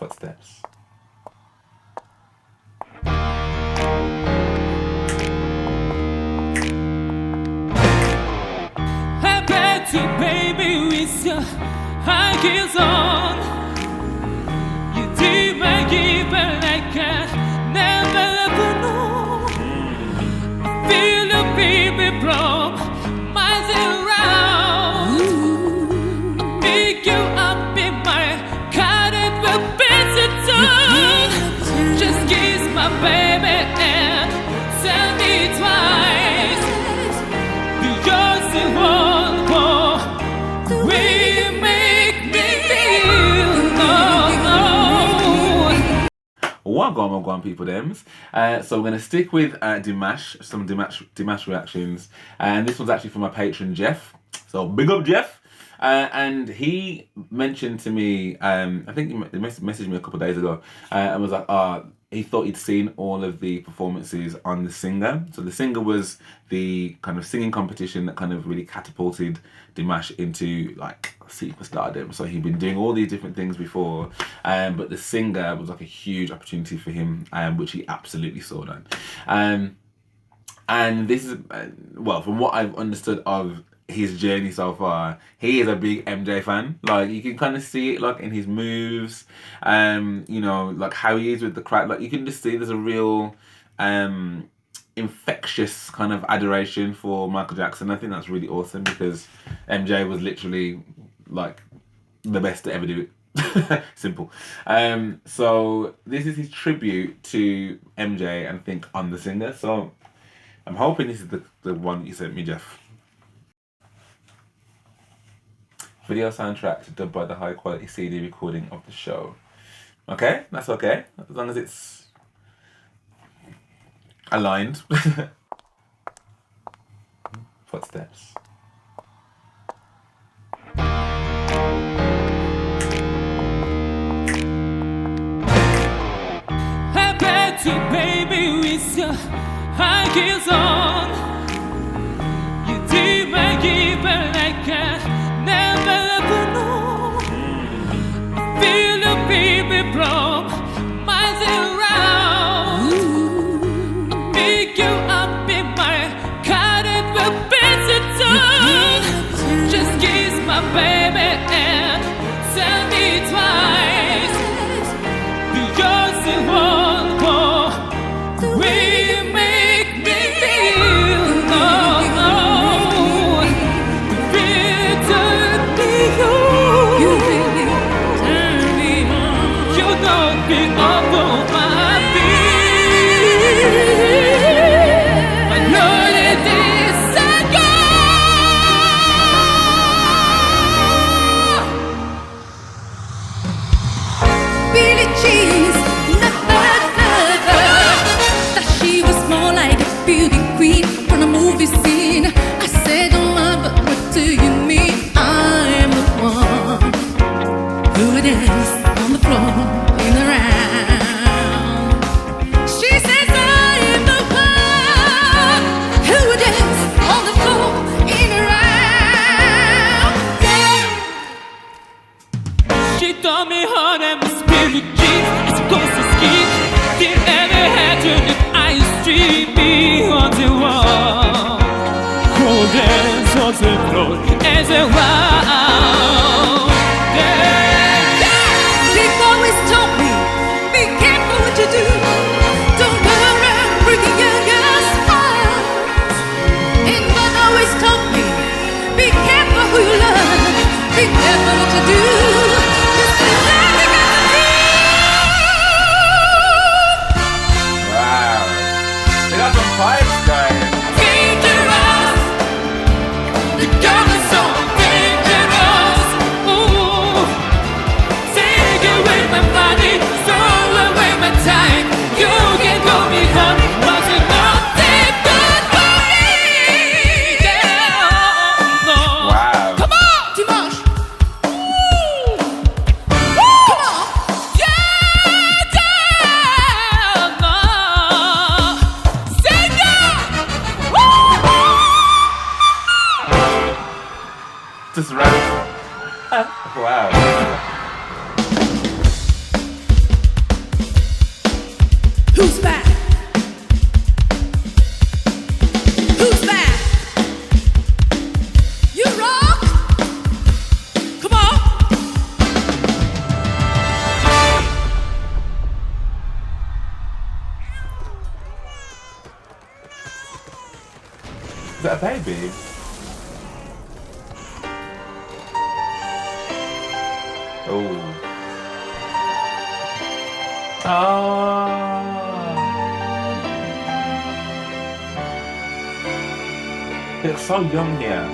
footsteps. I bet you, baby, with your high heels on. You did my given like I never ever know. I feel a baby from miles around. I pick you up in my car and we'll pass it on. Just kiss my baby and tell me twice. Because it won't go. We make me feel. Go on, people, dems. So we're gonna stick with Dimash, some Dimash reactions, and this one's actually from my patron Jeff. So big up Jeff. And he mentioned to me, I think he messaged me a couple of days ago, and was like, he thought he'd seen all of the performances on The Singer. So The Singer was the kind of singing competition that kind of really catapulted Dimash into like superstardom. So he'd been doing all these different things before, but The Singer was like a huge opportunity for him, which he absolutely soared on. And this is, well, from what I've understood of his journey so far, he is a big MJ fan. Like, you can kind of see it like in his moves, you know, like how he is with the crowd. Like, you can just see there's a real infectious kind of adoration for Michael Jackson. I think that's really awesome because MJ was literally like the best to ever do it. Simple. So this is his tribute to MJ, and I think on The Singer. So I'm hoping this is the one you sent me, Jeff. Video soundtrack dubbed by the high quality CD recording of the show. Okay, that's okay, as long as it's aligned. Footsteps. I bet you, baby, with your high heels on. You did my given like I never ever know. I feel a baby from miles around. I pick you up in my car and we'll pass it on. Just kiss my baby and tell me twice. Because it won't go. We make me feel. As a wow. They've always told me, be careful what you do. Don't go around breaking your girl's heart. And God always told me, be careful who you love. Be careful what you do. Just be like you got to do. Wow. They got some pipes, guys. Dangerous. The girl is so dangerous. a baby. Oh. He looks so young here.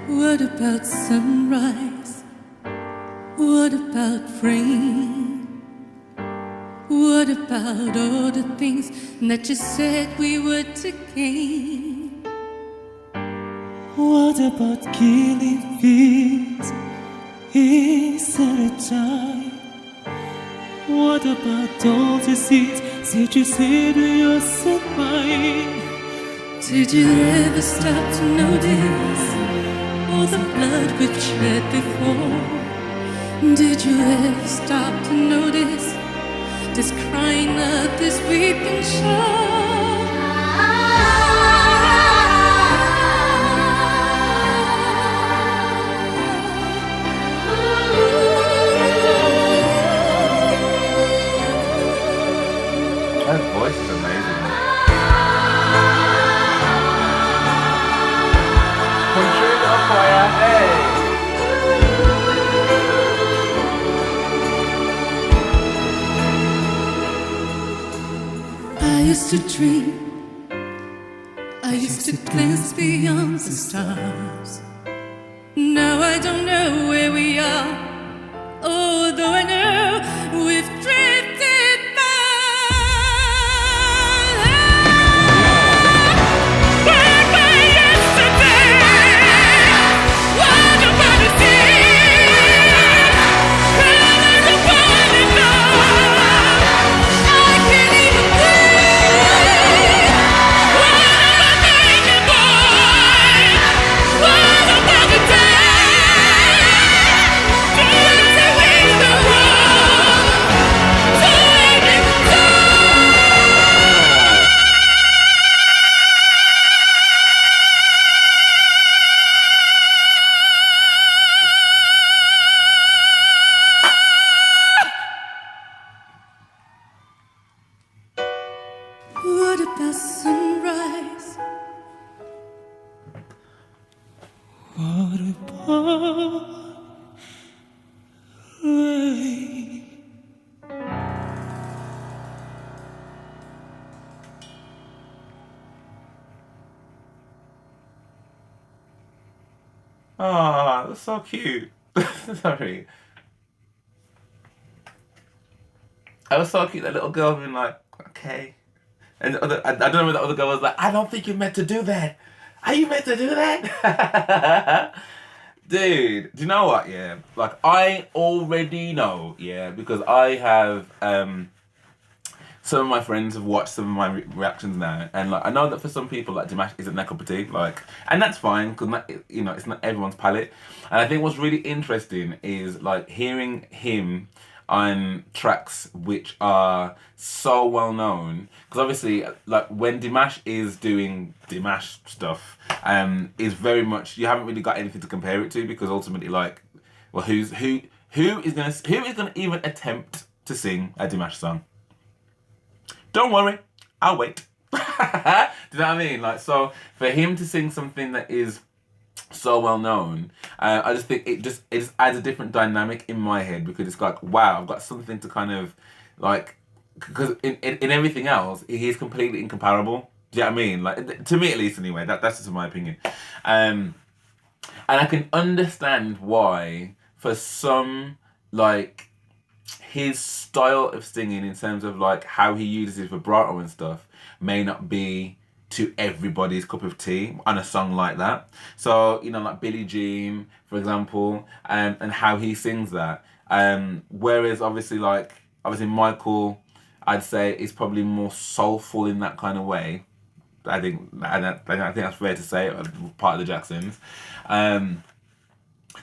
What about sunrise? What about rain? What about all the things that you said we were to gain? What about killing fields instead of time? What about all the seeds that you said were yours and mine? Did you ever stop to notice all the blood we've shed before? Did you ever stop to notice this crying up, this weeping shore? Her voice is amazing. Control of fire, hey! I used to dream, I used to glance beyond the stars. Now I don't know where we are, although I know we've drifted far. Where were yesterday? What about the sea? Colors of falling love. I can't even breathe. What about baby boy? What about the day? Dreams that we go wrong. Time and time. What about sunrise? What about rain? Oh, that's so cute. Sorry. That was so cute, that little girl being like, okay. And the other, I don't know what the other girl was like, I don't think you're meant to do that. Are you meant to do that? Dude, do you know what, yeah? Like, I already know, yeah, because I have, some of my friends have watched some of my reactions now, and like I know that for some people, like Dimash isn't their cup of tea, like, and that's fine because you know it's not everyone's palate. And I think what's really interesting is like hearing him on tracks which are so well known, because obviously like when Dimash is doing Dimash stuff, is very much you haven't really got anything to compare it to, because ultimately like, well, who is gonna even attempt to sing a Dimash song? Don't worry, I'll wait. Do you know what I mean? Like, so for him to sing something that is so well known, I just think it just adds a different dynamic in my head, because it's like, wow, I've got something to kind of like, because in everything else he is completely incomparable. Do you know what I mean? Like, to me at least, anyway. That's just my opinion. And I can understand why for some, like, his style of singing in terms of like how he uses his vibrato and stuff may not be to everybody's cup of tea on a song like that. So, you know, like Billie Jean, for example, and how he sings that. Whereas obviously Michael, I'd say is probably more soulful in that kind of way. I think that's fair to say, part of the Jacksons.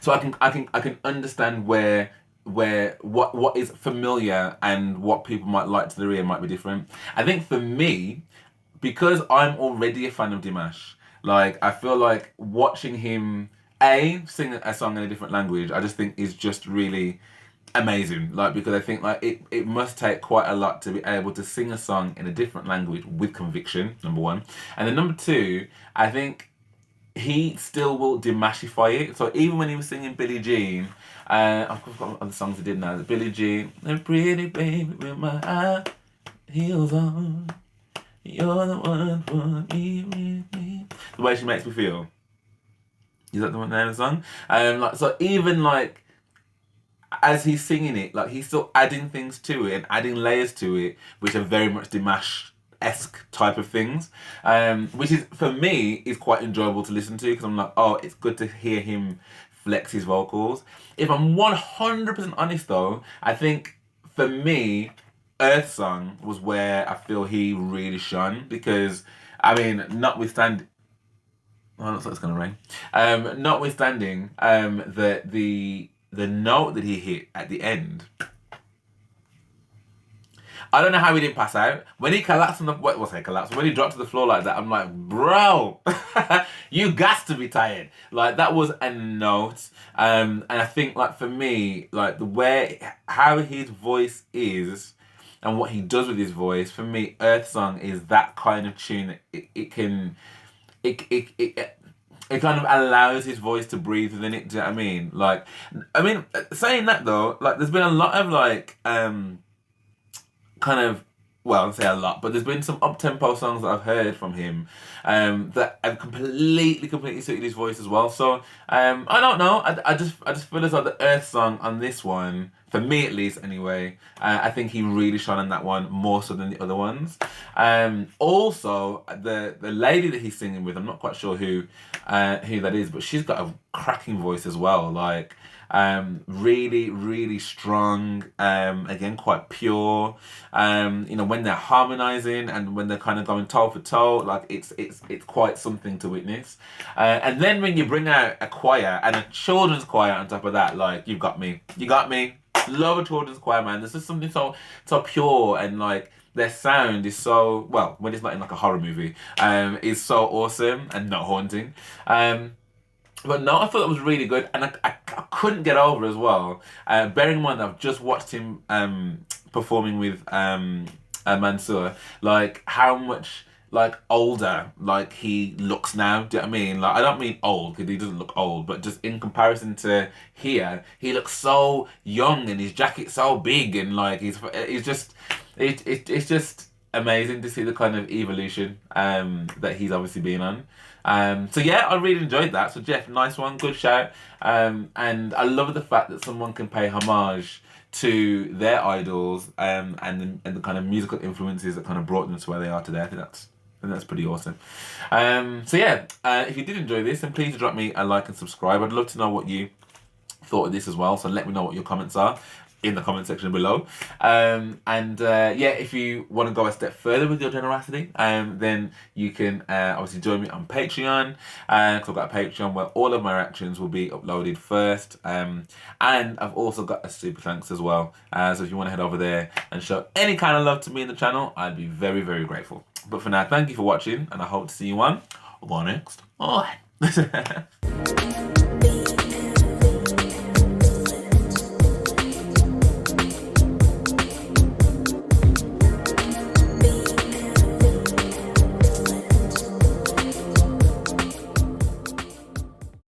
So I can understand where what is familiar and what people might like to the ear might be different. I think for me, because I'm already a fan of Dimash, like I feel like watching him sing a song in a different language, I just think is just really amazing. Like, because I think like it must take quite a lot to be able to sing a song in a different language with conviction, number one. And then number two, I think he still will demashify it. So even when he was singing Billie Jean, I've got other songs he did now. Billie Jean, the pretty baby with my high heels on, you're the one for me. The way she makes me feel. Is that the one name of the song? Like, so even like as he's singing it, like he's still adding things to it and adding layers to it, which are very much Dimash-esque type of things, which is for me is quite enjoyable to listen to because I'm like, oh, it's good to hear him flex his vocals. If I'm 100% honest though, I think for me, Earth Song was where I feel he really shone because, I mean, notwithstanding. Oh, looks like it's gonna rain. Notwithstanding that the note that he hit at the end, I don't know how he didn't pass out. When he collapsed on the collapsed? When he dropped to the floor like that, I'm like, bro, you got to be tired. Like that was a note. And I think like for me, like the way how his voice is and what he does with his voice, for me, Earth Song is that kind of tune. It kind of allows his voice to breathe within it. Do you know what I mean? Like, I mean, saying that though, like, there's been a lot of like, kind of, well, I'll say a lot, but there's been some up-tempo songs that I've heard from him, that have completely suited his voice as well. So, I don't know. I just feel as though the Earth Song on this one, for me at least anyway, I think he really shone on that one more so than the other ones. Also, the lady that he's singing with, I'm not quite sure who that is, but she's got a cracking voice as well. Like, really strong, again quite pure. You know, when they're harmonizing and when they're kind of going toe for toe, like it's quite something to witness. And then when you bring out a choir and a children's choir on top of that, like you got me. Love a children's choir, man. This is something so pure, and like their sound is so, well, when it's not in like a horror movie, is so awesome and not haunting. But no, I thought that was really good, and I couldn't get over as well. Bearing in mind I've just watched him performing with Mansoor, like how much like older like he looks now. Do you know what I mean? Like I don't mean old because he doesn't look old, but just in comparison to here, he looks so young and his jacket's so big and like it's just it's just amazing to see the kind of evolution that he's obviously been on. So yeah, I really enjoyed that. So Jeff, nice one, good shout. And I love the fact that someone can pay homage to their idols, and the kind of musical influences that kind of brought them to where they are today. I think that's pretty awesome. So yeah, if you did enjoy this, then please drop me a like and subscribe. I'd love to know what you thought of this as well. So let me know what your comments are in the comment section below. Yeah, if you want to go a step further with your generosity, then you can obviously join me on Patreon, because I've got a Patreon where all of my reactions will be uploaded first, and I've also got a super thanks as well. So if you want to head over there and show any kind of love to me in the channel, I'd be very grateful. But for now, thank you for watching, and I hope to see you on the next one.